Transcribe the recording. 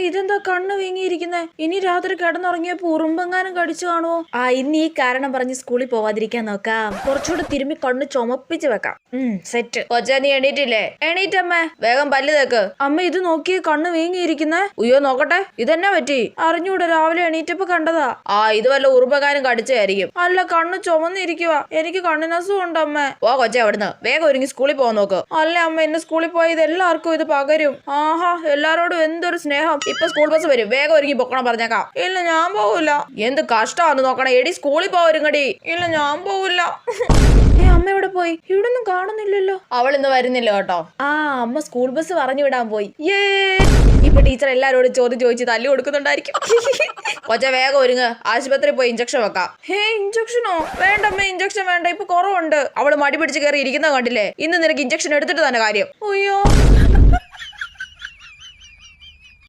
ഇതെന്താ കണ്ണ് വീങ്ങിയിരിക്കുന്നേ? ഇനി രാത്രി കിടന്നുറങ്ങിയപ്പോ ഉറുമ്പെങ്ങാനും കടിച്ചു കാണുവോ? ഇന്ന് ഈ കാരണം പറഞ്ഞ് സ്കൂളിൽ പോവാതിരിക്കാൻ നോക്കാം. കുറച്ചുകൂടെ തിരുമ്മി കണ്ണ് ചുമപ്പിച്ച് വെക്കാം. സെറ്റ്. കൊച്ചാ നീ എണീറ്റില്ലേ? എണീറ്റമ്മേ. വേഗം പല്ല് തേക്ക്. അമ്മ ഇത് നോക്കിയേ, കണ്ണ് വീങ്ങിയിരിക്കുന്നേ. ഉയ്യോ നോക്കട്ടെ, ഇതെന്നാ പറ്റി? അറിഞ്ഞൂടെ, രാവിലെ എണീറ്റപ്പോ കണ്ടതാ. ഇത് വല്ല ഉറുമ്പെങ്ങാനും കടിച്ചായിരിക്കും. അല്ല, കണ്ണ് ചുമന്നിരിക്കുക. എനിക്ക് കണ്ണിനസുഖം ഉണ്ട് അമ്മേ. കൊച്ചെ അവിടുന്ന് വേഗം ഒരുങ്ങി സ്കൂളിൽ പോകാൻ നോക്ക്. അല്ല അമ്മ, ഇന്ന് സ്കൂളിൽ പോയത് എല്ലാവർക്കും ഇത് പകരും. ആഹാ, എല്ലാരോടും എന്തൊരു സ്നേഹം. ഇപ്പൊ സ്കൂൾ ബസ് വരും, വേഗം ഒരുങ്ങി പൊക്കണം പറഞ്ഞേക്കാം. ഇല്ല ഞാൻ പോവില്ല. എന്ത് കഷ്ടമാന്ന് നോക്കണേ. എടി സ്കൂളിൽ പോവരുങ്ങടി. ഇല്ല ഞാൻ പോവില്ല. അമ്മ എവിടെ പോയി? ഇവിടെ ഒന്നും കാണുന്നില്ലല്ലോ. അവൾ ഇന്ന് വരുന്നില്ല കേട്ടോ. അമ്മ സ്കൂൾ ബസ് പറഞ്ഞു വിടാൻ പോയി. ഇപ്പൊ ടീച്ചർ എല്ലാരോടും ചോദ്യം ചോദിച്ച് തല്ലി കൊടുക്കുന്നുണ്ടായിരിക്കും. കൊച്ച വേഗം ഒരുങ്ങ്, ആശുപത്രി പോയി ഇഞ്ചക്ഷൻ വെക്കാം. ഇഞ്ചക്ഷനോ? വേണ്ടമ്മ, ഇഞ്ചക്ഷൻ വേണ്ട, ഇപ്പൊ കുറവുണ്ട്. അവള് മടി പിടിച്ച് കയറി ഇരിക്കുന്ന കണ്ടില്ലേ? ഇന്ന് നിനക്ക് ഇഞ്ചക്ഷൻ എടുത്തിട്ട് തന്നെ കാര്യം. അയ്യോ